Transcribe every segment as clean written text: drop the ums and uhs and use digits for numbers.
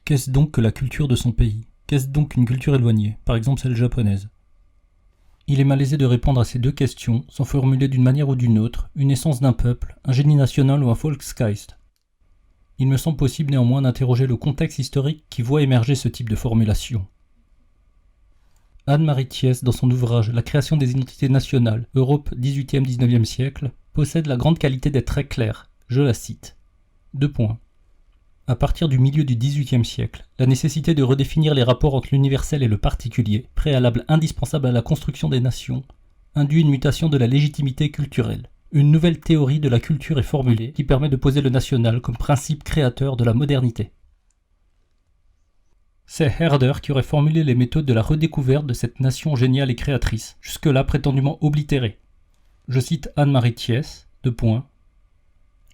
Qu'est-ce donc que la culture de son pays? Qu'est-ce donc une culture éloignée, par exemple celle japonaise? Il est malaisé de répondre à ces deux questions sans formuler d'une manière ou d'une autre une essence d'un peuple, un génie national ou un Volksgeist. Il me semble possible néanmoins d'interroger le contexte historique qui voit émerger ce type de formulation. Anne-Marie Thiès, dans son ouvrage La création des identités nationales, Europe 18e-19e siècle, possède la grande qualité d'être très claire. Je la cite. 2 points. À partir du milieu du XVIIIe siècle, la nécessité de redéfinir les rapports entre l'universel et le particulier, préalable indispensable à la construction des nations, induit une mutation de la légitimité culturelle. Une nouvelle théorie de la culture est formulée qui permet de poser le national comme principe créateur de la modernité. C'est Herder qui aurait formulé les méthodes de la redécouverte de cette nation géniale et créatrice, jusque-là prétendument oblitérée. Je cite Anne-Marie Thiès, 2 points.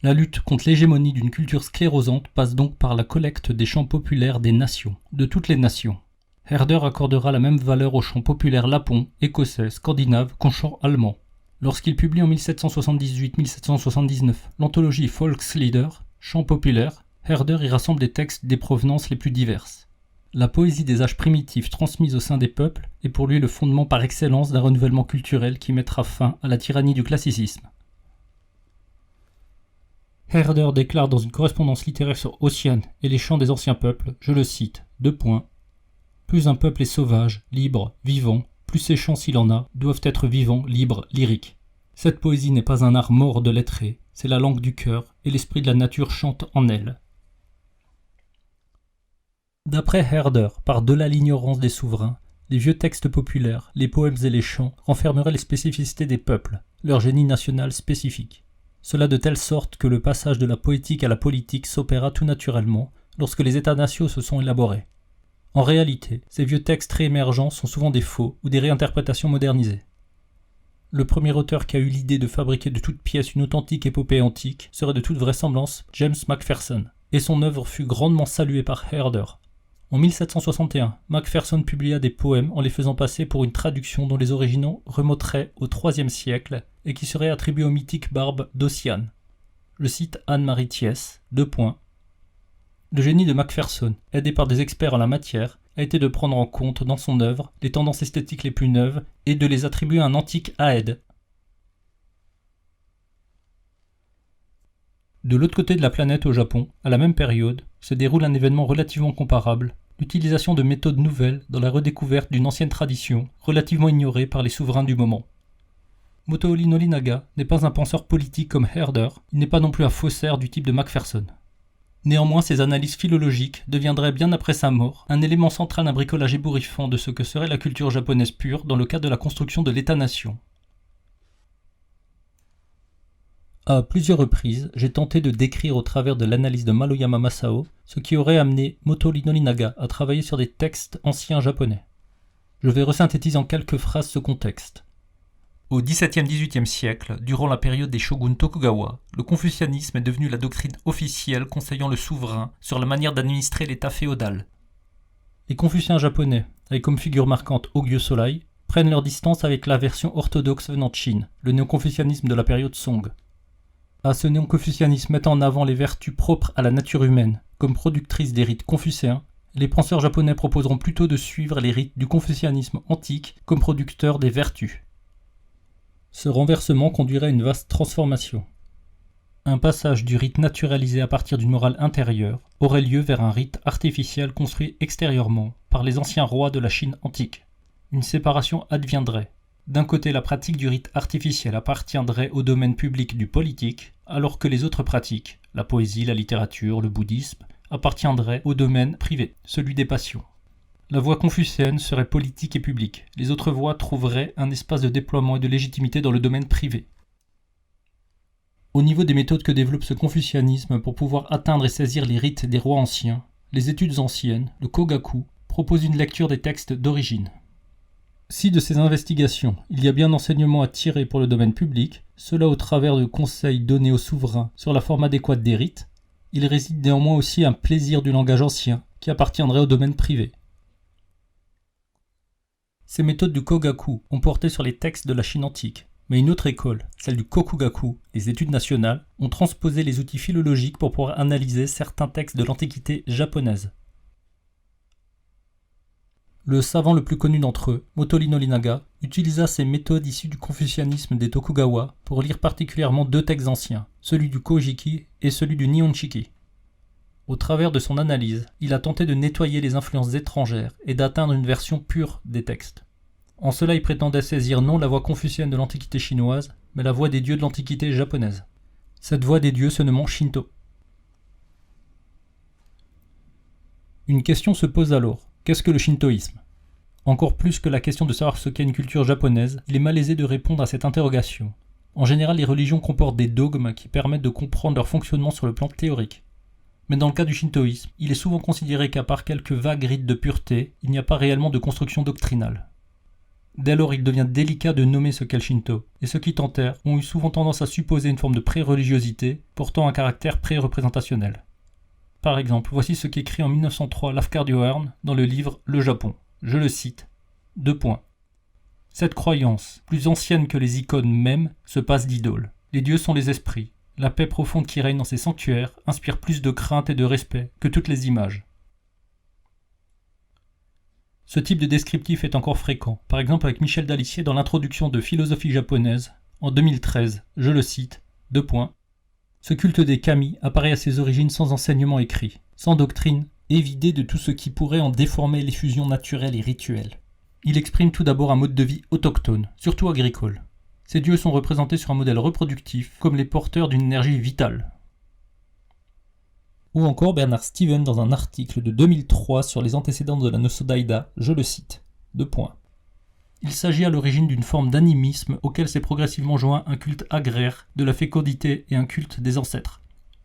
La lutte contre l'hégémonie d'une culture sclérosante passe donc par la collecte des chants populaires des nations, de toutes les nations. Herder accordera la même valeur aux chants populaires lapons, écossais, scandinaves qu'aux chants allemands. Lorsqu'il publie en 1778-1779 l'anthologie Volkslieder, chants populaires, Herder y rassemble des textes des provenances les plus diverses. La poésie des âges primitifs transmise au sein des peuples est pour lui le fondement par excellence d'un renouvellement culturel qui mettra fin à la tyrannie du classicisme. Herder déclare dans une correspondance littéraire sur Ossian et les chants des anciens peuples, je le cite, 2 points. Plus un peuple est sauvage, libre, vivant, plus ses chants s'il en a, doivent être vivants, libres, lyriques. Cette poésie n'est pas un art mort de lettré, c'est la langue du cœur, et l'esprit de la nature chante en elle. D'après Herder, par-delà l'ignorance des souverains, les vieux textes populaires, les poèmes et les chants renfermeraient les spécificités des peuples, leur génie national spécifique. Cela de telle sorte que le passage de la poétique à la politique s'opéra tout naturellement lorsque les États-nations se sont élaborés. En réalité, ces vieux textes réémergents sont souvent des faux ou des réinterprétations modernisées. Le premier auteur qui a eu l'idée de fabriquer de toutes pièces une authentique épopée antique serait de toute vraisemblance James Macpherson, et son œuvre fut grandement saluée par Herder. En 1761, Macpherson publia des poèmes en les faisant passer pour une traduction dont les originaux remonteraient au IIIe siècle et qui seraient attribués au mythique barbe d'Ossian. Je cite Anne-Marie Thiès, 2 points. Le génie de Macpherson, aidé par des experts en la matière, a été de prendre en compte dans son œuvre les tendances esthétiques les plus neuves et de les attribuer à un antique aède. De l'autre côté de la planète au Japon, à la même période, se déroule un événement relativement comparable, l'utilisation de méthodes nouvelles dans la redécouverte d'une ancienne tradition, relativement ignorée par les souverains du moment. Motoohori Norinaga n'est pas un penseur politique comme Herder, il n'est pas non plus un faussaire du type de Macpherson. Néanmoins, ses analyses philologiques deviendraient bien après sa mort un élément central d'un bricolage ébouriffant de ce que serait la culture japonaise pure dans le cadre de la construction de l'État-nation. À plusieurs reprises, j'ai tenté de décrire au travers de l'analyse de Maruyama Masao ce qui aurait amené Motoohori Norinaga à travailler sur des textes anciens japonais. Je vais resynthétiser en quelques phrases ce contexte. Au XVIIe-XVIIIe siècle, durant la période des shoguns Tokugawa, le confucianisme est devenu la doctrine officielle conseillant le souverain sur la manière d'administrer l'état féodal. Les confuciens japonais, avec comme figure marquante Hogyo Sorai, prennent leur distance avec la version orthodoxe venant de Chine, le néo-confucianisme de la période Song. À ce néo-confucianisme mettant en avant les vertus propres à la nature humaine, comme productrice des rites confucéens, les penseurs japonais proposeront plutôt de suivre les rites du confucianisme antique comme producteurs des vertus. Ce renversement conduirait à une vaste transformation. Un passage du rite naturalisé à partir d'une morale intérieure aurait lieu vers un rite artificiel construit extérieurement par les anciens rois de la Chine antique. Une séparation adviendrait. D'un côté, la pratique du rite artificiel appartiendrait au domaine public du politique, alors que les autres pratiques, la poésie, la littérature, le bouddhisme, appartiendraient au domaine privé, celui des passions. La voie confucéenne serait politique et publique, les autres voies trouveraient un espace de déploiement et de légitimité dans le domaine privé. Au niveau des méthodes que développe ce confucianisme pour pouvoir atteindre et saisir les rites des rois anciens, les études anciennes, le Kogaku, proposent une lecture des textes d'origine. Si de ces investigations, il y a bien enseignement à tirer pour le domaine public, cela au travers de conseils donnés aux souverains sur la forme adéquate des rites, il réside néanmoins aussi un plaisir du langage ancien qui appartiendrait au domaine privé. Ces méthodes du Kogaku ont porté sur les textes de la Chine antique, mais une autre école, celle du Kokugaku, les études nationales, ont transposé les outils philologiques pour pouvoir analyser certains textes de l'Antiquité japonaise. Le savant le plus connu d'entre eux, Motoori Norinaga, utilisa ces méthodes issues du confucianisme des Tokugawa pour lire particulièrement deux textes anciens, celui du Kojiki et celui du Nihonshiki. Au travers de son analyse, il a tenté de nettoyer les influences étrangères et d'atteindre une version pure des textes. En cela, il prétendait saisir non la voie confucienne de l'Antiquité chinoise, mais la voie des dieux de l'Antiquité japonaise. Cette voie des dieux se nommant Shinto. Une question se pose alors, qu'est-ce que le shintoïsme ? Encore plus que la question de savoir ce qu'est une culture japonaise, il est malaisé de répondre à cette interrogation. En général, les religions comportent des dogmes qui permettent de comprendre leur fonctionnement sur le plan théorique. Mais dans le cas du shintoïsme, il est souvent considéré qu'à part quelques vagues rites de pureté, il n'y a pas réellement de construction doctrinale. Dès lors, il devient délicat de nommer ce qu'est le Shinto, et ceux qui tentèrent ont eu souvent tendance à supposer une forme de pré-religiosité portant un caractère pré-représentationnel. Par exemple, voici ce qu'écrit en 1903 Lafcadio Hearn dans le livre Le Japon. Je le cite. : Cette croyance, plus ancienne que les icônes mêmes, se passe d'idoles. Les dieux sont les esprits. La paix profonde qui règne dans ces sanctuaires inspire plus de crainte et de respect que toutes les images. Ce type de descriptif est encore fréquent, par exemple avec Michel Dalicier dans l'introduction de Philosophie japonaise, en 2013, je le cite, : Ce culte des kami apparaît à ses origines sans enseignement écrit, sans doctrine, et vidé de tout ce qui pourrait en déformer l'effusion naturelle et rituelle. Il exprime tout d'abord un mode de vie autochtone, surtout agricole. Ces dieux sont représentés sur un modèle reproductif, comme les porteurs d'une énergie vitale. Ou encore Bernard Steven dans un article de 2003 sur les antécédents de la Nosso Daida, je le cite, : Il s'agit à l'origine d'une forme d'animisme auquel s'est progressivement joint un culte agraire de la fécondité et un culte des ancêtres.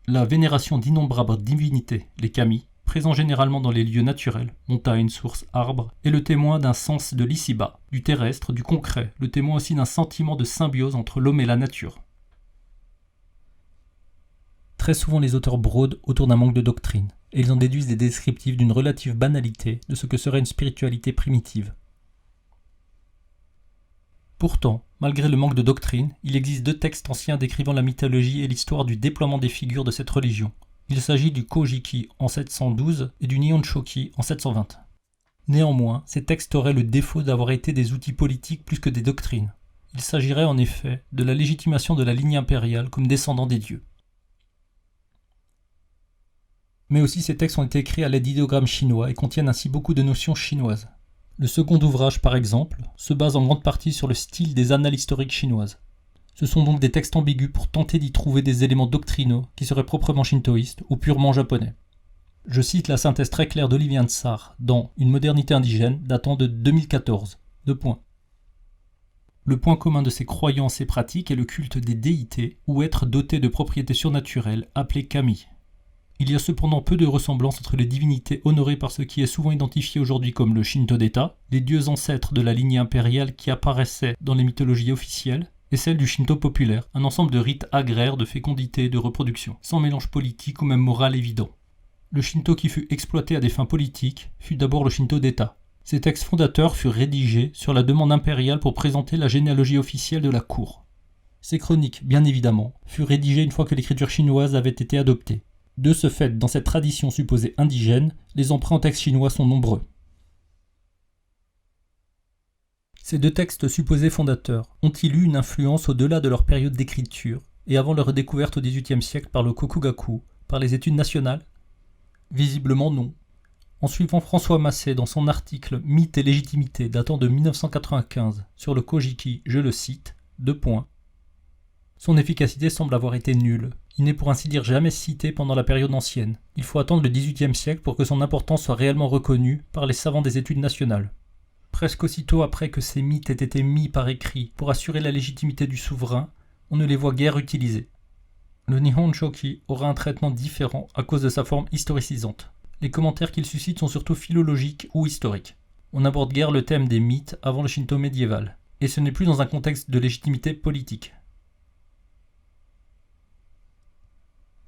La vénération d'innombrables divinités, les kami, présents généralement dans les lieux naturels, montagnes, sources, arbres, est le témoin d'un sens de l'ici-bas, du terrestre, du concret, le témoin aussi d'un sentiment de symbiose entre l'homme et la nature. Très souvent les auteurs brodent autour d'un manque de doctrine, et ils en déduisent des descriptifs d'une relative banalité de ce que serait une spiritualité primitive. Pourtant, malgré le manque de doctrine, il existe deux textes anciens décrivant la mythologie et l'histoire du déploiement des figures de cette religion. Il s'agit du Kojiki en 712 et du Nihonshoki en 720. Néanmoins, ces textes auraient le défaut d'avoir été des outils politiques plus que des doctrines. Il s'agirait en effet de la légitimation de la lignée impériale comme descendant des dieux. Mais aussi ces textes ont été écrits à l'aide d'idéogrammes chinois et contiennent ainsi beaucoup de notions chinoises. Le second ouvrage, par exemple, se base en grande partie sur le style des annales historiques chinoises. Ce sont donc des textes ambigus pour tenter d'y trouver des éléments doctrinaux qui seraient proprement shintoïstes ou purement japonais. Je cite la synthèse très claire d'Olivier Ansart dans Une modernité indigène datant de 2014. Le point commun de ces croyances et pratiques est le culte des déités ou être doté de propriétés surnaturelles appelées kami. Il y a cependant peu de ressemblances entre les divinités honorées par ce qui est souvent identifié aujourd'hui comme le Shinto d'État, les dieux ancêtres de la lignée impériale qui apparaissaient dans les mythologies officielles, et celle du Shinto populaire, un ensemble de rites agraires de fécondité et de reproduction, sans mélange politique ou même moral évident. Le Shinto qui fut exploité à des fins politiques fut d'abord le Shinto d'État. Ces textes fondateurs furent rédigés sur la demande impériale pour présenter la généalogie officielle de la cour. Ces chroniques, bien évidemment, furent rédigées une fois que l'écriture chinoise avait été adoptée. De ce fait, dans cette tradition supposée indigène, les emprunts en textes chinois sont nombreux. Ces deux textes supposés fondateurs ont-ils eu une influence au-delà de leur période d'écriture et avant leur redécouverte au XVIIIe siècle par le Kokugaku, par les études nationales ? Visiblement non. En suivant François Massé dans son article « Mythe et légitimité » datant de 1995 sur le Kojiki, je le cite, : Son efficacité semble avoir été nulle. Il n'est pour ainsi dire jamais cité pendant la période ancienne. Il faut attendre le XVIIIe siècle pour que son importance soit réellement reconnue par les savants des études nationales. Presque aussitôt après que ces mythes aient été mis par écrit pour assurer la légitimité du souverain, on ne les voit guère utilisés. Le Nihonshoki aura un traitement différent à cause de sa forme historicisante. Les commentaires qu'il suscite sont surtout philologiques ou historiques. On n'aborde guère le thème des mythes avant le Shinto médiéval, et ce n'est plus dans un contexte de légitimité politique.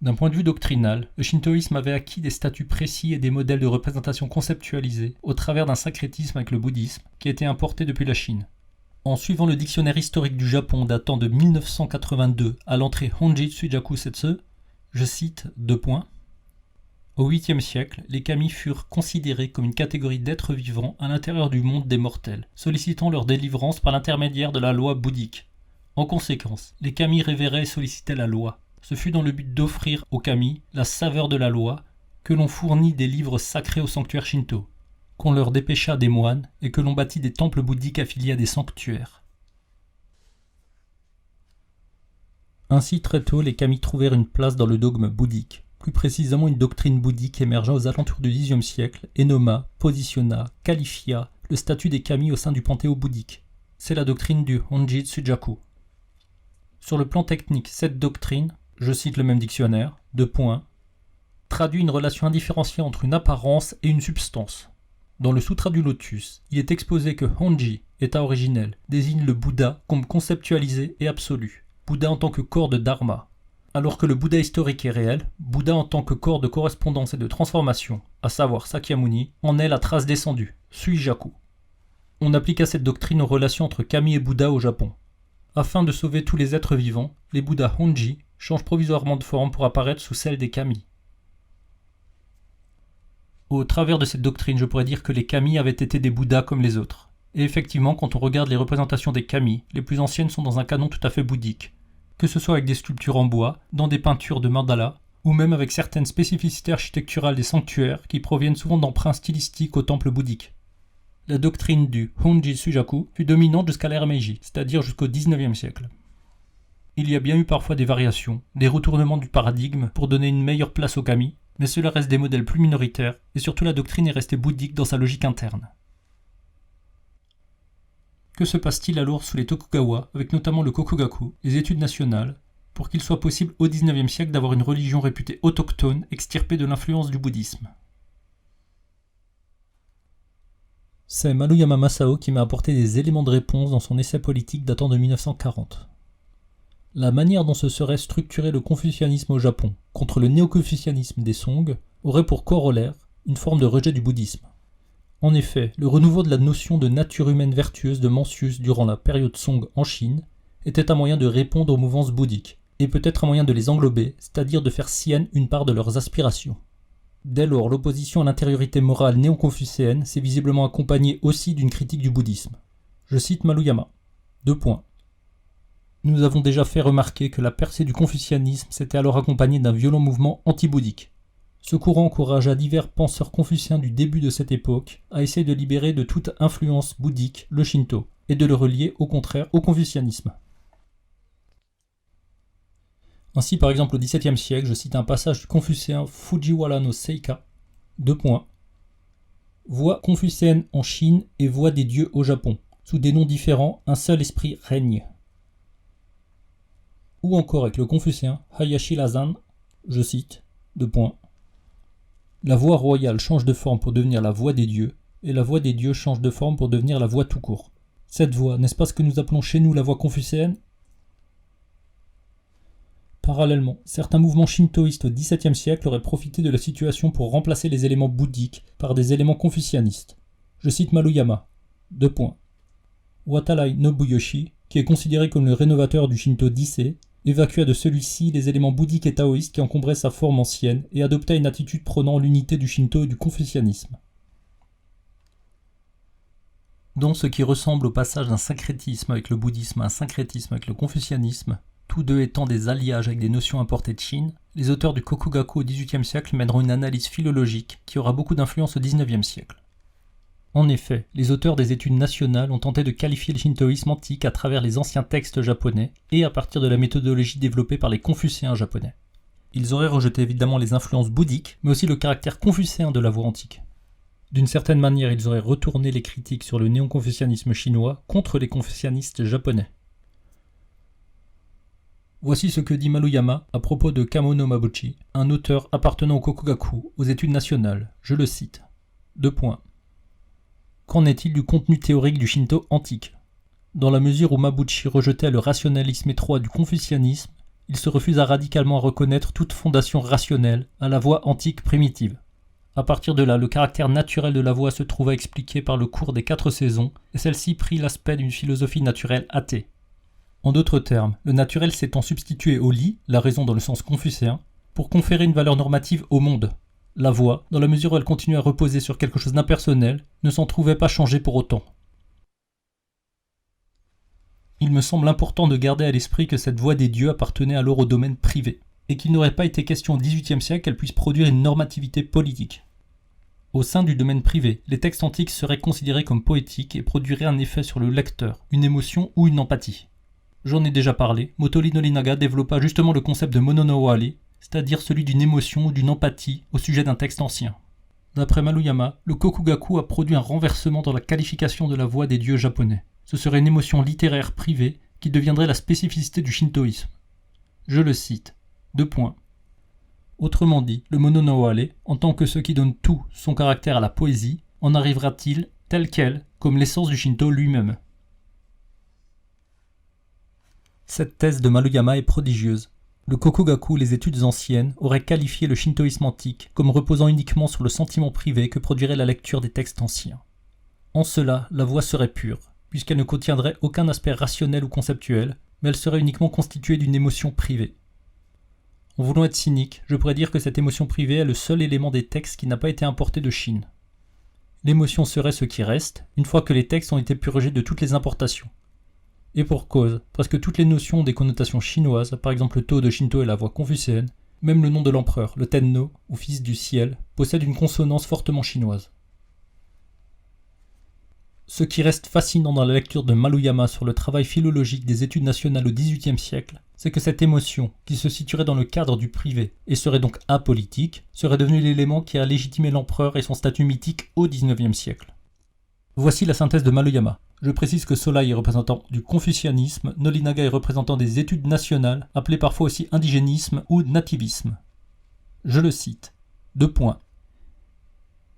D'un point de vue doctrinal, le shintoïsme avait acquis des statuts précis et des modèles de représentation conceptualisés au travers d'un syncrétisme avec le bouddhisme qui a été importé depuis la Chine. En suivant le dictionnaire historique du Japon datant de 1982 à l'entrée Honjitsu Jaku Setsu, je cite : Au 8e siècle, les kami furent considérés comme une catégorie d'êtres vivants à l'intérieur du monde des mortels, sollicitant leur délivrance par l'intermédiaire de la loi bouddhique. En conséquence, les kami révéraient et sollicitaient la loi. Ce fut dans le but d'offrir aux kami la saveur de la loi que l'on fournit des livres sacrés au sanctuaire Shinto, qu'on leur dépêcha des moines et que l'on bâtit des temples bouddhiques affiliés à des sanctuaires. Ainsi très tôt, les kami trouvèrent une place dans le dogme bouddhique. Plus précisément, une doctrine bouddhique émergea aux alentours du Xe siècle et nomma, positionna, qualifia le statut des kami au sein du panthéon bouddhique. C'est la doctrine du Honji Tsujaku. Sur le plan technique, cette doctrine, je cite le même dictionnaire, traduit une relation indifférenciée entre une apparence et une substance. Dans le Sutra du Lotus, il est exposé que Honji, état originel, désigne le Bouddha comme conceptualisé et absolu, Bouddha en tant que corps de dharma, alors que le Bouddha historique et réel, Bouddha en tant que corps de correspondance et de transformation, à savoir Sakyamuni, en est la trace descendue, Suijaku. On appliqua cette doctrine aux relations entre kami et Bouddha au Japon. Afin de sauver tous les êtres vivants, les Bouddhas Honji changent provisoirement de forme pour apparaître sous celle des kami. Au travers de cette doctrine, je pourrais dire que les kami avaient été des Bouddhas comme les autres. Et effectivement, quand on regarde les représentations des kami, les plus anciennes sont dans un canon tout à fait bouddhique, que ce soit avec des sculptures en bois, dans des peintures de mandala, ou même avec certaines spécificités architecturales des sanctuaires qui proviennent souvent d'emprunts stylistiques aux temples bouddhiques. La doctrine du Honji Tsujaku fut dominante jusqu'à l'ère Meiji, c'est-à-dire jusqu'au XIXe siècle. Il y a bien eu parfois des variations, des retournements du paradigme pour donner une meilleure place aux kami, mais cela reste des modèles plus minoritaires, et surtout la doctrine est restée bouddhique dans sa logique interne. Que se passe-t-il alors sous les Tokugawa, avec notamment le Kokugaku, les études nationales, pour qu'il soit possible au XIXe siècle d'avoir une religion réputée autochtone, extirpée de l'influence du bouddhisme? C'est Maruyama Masao qui m'a apporté des éléments de réponse dans son essai politique datant de 1940. La manière dont se serait structuré le confucianisme au Japon contre le néo-confucianisme des Song aurait pour corollaire une forme de rejet du bouddhisme. En effet, le renouveau de la notion de nature humaine vertueuse de Mencius durant la période Song en Chine était un moyen de répondre aux mouvances bouddhiques, et peut-être un moyen de les englober, c'est-à-dire de faire sienne une part de leurs aspirations. Dès lors, l'opposition à l'intériorité morale néo-confucéenne s'est visiblement accompagnée aussi d'une critique du bouddhisme. Je cite Maruyama. Nous avons déjà fait remarquer que la percée du confucianisme s'était alors accompagnée d'un violent mouvement anti-bouddhique. Ce courant encouragea divers penseurs confucéens du début de cette époque à essayer de libérer de toute influence bouddhique le Shinto, et de le relier au contraire au confucianisme. Ainsi, par exemple, au XVIIe siècle, je cite un passage du confucéen Fujiwara no Seika, Voix confucéenne en Chine et voix des dieux au Japon. Sous des noms différents, un seul esprit règne. Ou encore avec le confucéen Hayashi Lazan, je cite, La voix royale change de forme pour devenir la voix des dieux, et la voix des dieux change de forme pour devenir la voix tout court. Cette voix, n'est-ce pas ce que nous appelons chez nous la voix confucéenne ? Parallèlement, certains mouvements shintoïstes au XVIIe siècle auraient profité de la situation pour remplacer les éléments bouddhiques par des éléments confucianistes. Je cite Maruyama. Watarai Nobuyoshi, qui est considéré comme le rénovateur du Shinto d'Issei, évacua de celui-ci les éléments bouddhiques et taoïstes qui encombraient sa forme ancienne et adopta une attitude prônant l'unité du Shinto et du confucianisme. Dans ce qui ressemble au passage d'un syncrétisme avec le bouddhisme à un syncrétisme avec le confucianisme, tous deux étant des alliages avec des notions importées de Chine, les auteurs du Kokugaku au XVIIIe siècle mèneront une analyse philologique qui aura beaucoup d'influence au XIXe siècle. En effet, les auteurs des études nationales ont tenté de qualifier le shintoïsme antique à travers les anciens textes japonais et à partir de la méthodologie développée par les confucéens japonais. Ils auraient rejeté évidemment les influences bouddhiques, mais aussi le caractère confucéen de la voie antique. D'une certaine manière, ils auraient retourné les critiques sur le néo-confucianisme chinois contre les confucianistes japonais. Voici ce que dit Maruyama à propos de Kamo no Mabuchi, un auteur appartenant au Kokugaku, aux études nationales. Je le cite. Qu'en est-il du contenu théorique du Shinto antique ? Dans la mesure où Mabuchi rejetait le rationalisme étroit du confucianisme, il se refusa radicalement à reconnaître toute fondation rationnelle à la voie antique primitive. À partir de là, le caractère naturel de la voie se trouva expliqué par le cours des 4 saisons, et celle-ci prit l'aspect d'une philosophie naturelle athée. En d'autres termes, le naturel s'étant substitué au li, la raison dans le sens confucéen, pour conférer une valeur normative au monde. La voix, dans la mesure où elle continue à reposer sur quelque chose d'impersonnel, ne s'en trouvait pas changée pour autant. Il me semble important de garder à l'esprit que cette voix des dieux appartenait alors au domaine privé, et qu'il n'aurait pas été question au XVIIIe siècle qu'elle puisse produire une normativité politique. Au sein du domaine privé, les textes antiques seraient considérés comme poétiques et produiraient un effet sur le lecteur, une émotion ou une empathie. J'en ai déjà parlé, Motoori Norinaga développa justement le concept de mono no ware, c'est-à-dire celui d'une émotion ou d'une empathie au sujet d'un texte ancien. D'après Maruyama, le Kokugaku a produit un renversement dans la qualification de la voix des dieux japonais. Ce serait une émotion littéraire privée qui deviendrait la spécificité du shintoïsme. Je le cite. : Autrement dit, le mono no ware, en tant que ce qui donne tout son caractère à la poésie, en arrivera-t-il, tel quel, comme l'essence du Shinto lui-même. Cette thèse de Maruyama est prodigieuse. Le Kokugaku, les études anciennes, auraient qualifié le shintoïsme antique comme reposant uniquement sur le sentiment privé que produirait la lecture des textes anciens. En cela, la voix serait pure, puisqu'elle ne contiendrait aucun aspect rationnel ou conceptuel, mais elle serait uniquement constituée d'une émotion privée. En voulant être cynique, je pourrais dire que cette émotion privée est le seul élément des textes qui n'a pas été importé de Chine. L'émotion serait ce qui reste, une fois que les textes ont été purgés de toutes les importations. Et pour cause, presque toutes les notions ont des connotations chinoises, par exemple le Tao de Shinto et la voix confucéenne, même le nom de l'empereur, le Tenno, ou fils du ciel, possède une consonance fortement chinoise. Ce qui reste fascinant dans la lecture de Maruyama sur le travail philologique des études nationales au XVIIIe siècle, c'est que cette émotion, qui se situerait dans le cadre du privé et serait donc apolitique, serait devenue l'élément qui a légitimé l'empereur et son statut mythique au XIXe siècle. Voici la synthèse de Maruyama. Je précise que Solai est représentant du confucianisme, Norinaga est représentant des études nationales, appelées parfois aussi indigénisme ou nativisme. Je le cite. :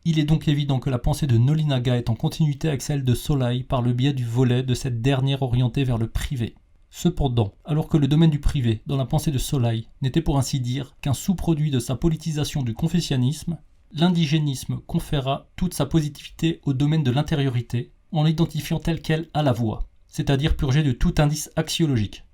Il est donc évident que la pensée de Norinaga est en continuité avec celle de Solai par le biais du volet de cette dernière orientée vers le privé. Cependant, alors que le domaine du privé, dans la pensée de Solai, n'était pour ainsi dire qu'un sous-produit de sa politisation du confucianisme, l'indigénisme conféra toute sa positivité au domaine de l'intériorité, en l'identifiant tel quel à la voix, c'est-à-dire purgé de tout indice axiologique.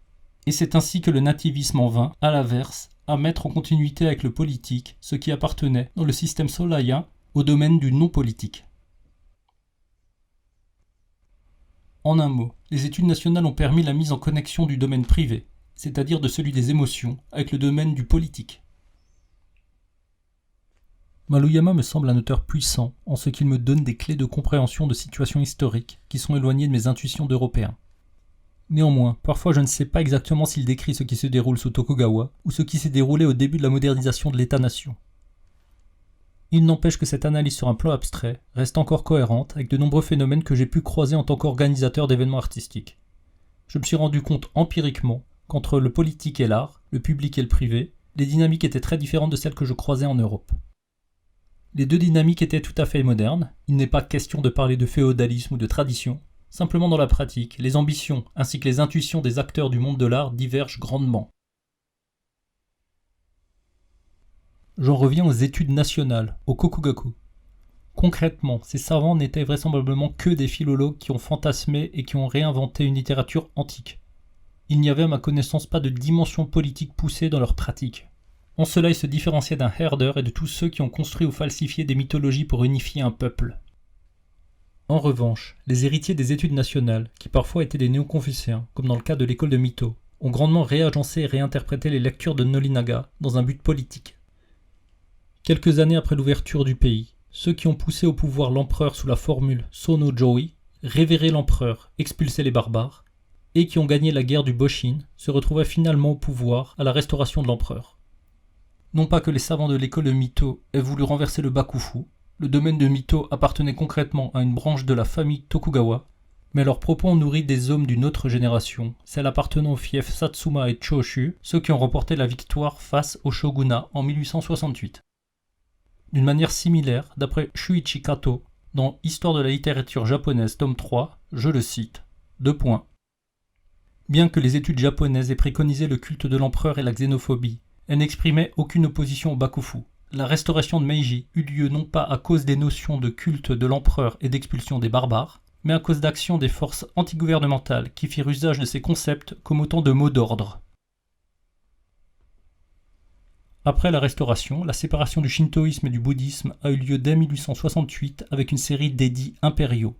Et c'est ainsi que le nativisme en vint, à l'inverse, à mettre en continuité avec le politique ce qui appartenait, dans le système solaïen, au domaine du non-politique. En un mot, les études nationales ont permis la mise en connexion du domaine privé, c'est-à-dire de celui des émotions, avec le domaine du politique. Maruyama me semble un auteur puissant en ce qu'il me donne des clés de compréhension de situations historiques qui sont éloignées de mes intuitions d'Européen. Néanmoins, parfois je ne sais pas exactement s'il décrit ce qui se déroule sous Tokugawa ou ce qui s'est déroulé au début de la modernisation de l'État-nation. Il n'empêche que cette analyse sur un plan abstrait reste encore cohérente avec de nombreux phénomènes que j'ai pu croiser en tant qu'organisateur d'événements artistiques. Je me suis rendu compte empiriquement qu'entre le politique et l'art, le public et le privé, les dynamiques étaient très différentes de celles que je croisais en Europe. Les deux dynamiques étaient tout à fait modernes, il n'est pas question de parler de féodalisme ou de tradition, simplement dans la pratique, les ambitions ainsi que les intuitions des acteurs du monde de l'art divergent grandement. J'en reviens aux études nationales, au Kokugaku. Concrètement, ces savants n'étaient vraisemblablement que des philologues qui ont fantasmé et qui ont réinventé une littérature antique. Il n'y avait à ma connaissance pas de dimension politique poussée dans leur pratique. En cela, ils se différenciaient d'un Herder et de tous ceux qui ont construit ou falsifié des mythologies pour unifier un peuple. En revanche, les héritiers des études nationales, qui parfois étaient des néo-confucéens, comme dans le cas de l'école de Mito, ont grandement réagencé et réinterprété les lectures de Norinaga dans un but politique. Quelques années après l'ouverture du pays, ceux qui ont poussé au pouvoir l'empereur sous la formule Sono Joi, révéré l'empereur, expulsé les barbares, et qui ont gagné la guerre du Boshin, se retrouvaient finalement au pouvoir à la restauration de l'empereur. Non pas que les savants de l'école de Mito aient voulu renverser le Bakufu, le domaine de Mito appartenait concrètement à une branche de la famille Tokugawa, mais leurs propos ont nourri des hommes d'une autre génération, celle appartenant aux fiefs Satsuma et Choshu, ceux qui ont remporté la victoire face au shogunat en 1868. D'une manière similaire, d'après Shuichi Kato, dans Histoire de la littérature japonaise, tome 3, je le cite, : Bien que les études japonaises aient préconisé le culte de l'empereur et la xénophobie, elles n'exprimaient aucune opposition au Bakufu. La restauration de Meiji eut lieu non pas à cause des notions de culte de l'empereur et d'expulsion des barbares, mais à cause d'actions des forces antigouvernementales qui firent usage de ces concepts comme autant de mots d'ordre. Après la Restauration, la séparation du shintoïsme et du bouddhisme a eu lieu dès 1868 avec une série d'édits impériaux.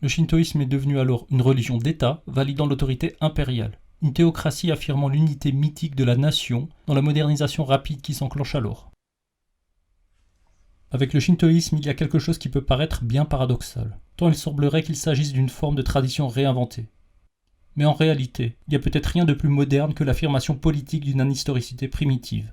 Le shintoïsme est devenu alors une religion d'État, validant l'autorité impériale. Une théocratie affirmant l'unité mythique de la nation dans la modernisation rapide qui s'enclenche alors. Avec le shintoïsme, il y a quelque chose qui peut paraître bien paradoxal, tant il semblerait qu'il s'agisse d'une forme de tradition réinventée. Mais en réalité, il n'y a peut-être rien de plus moderne que l'affirmation politique d'une anhistoricité primitive.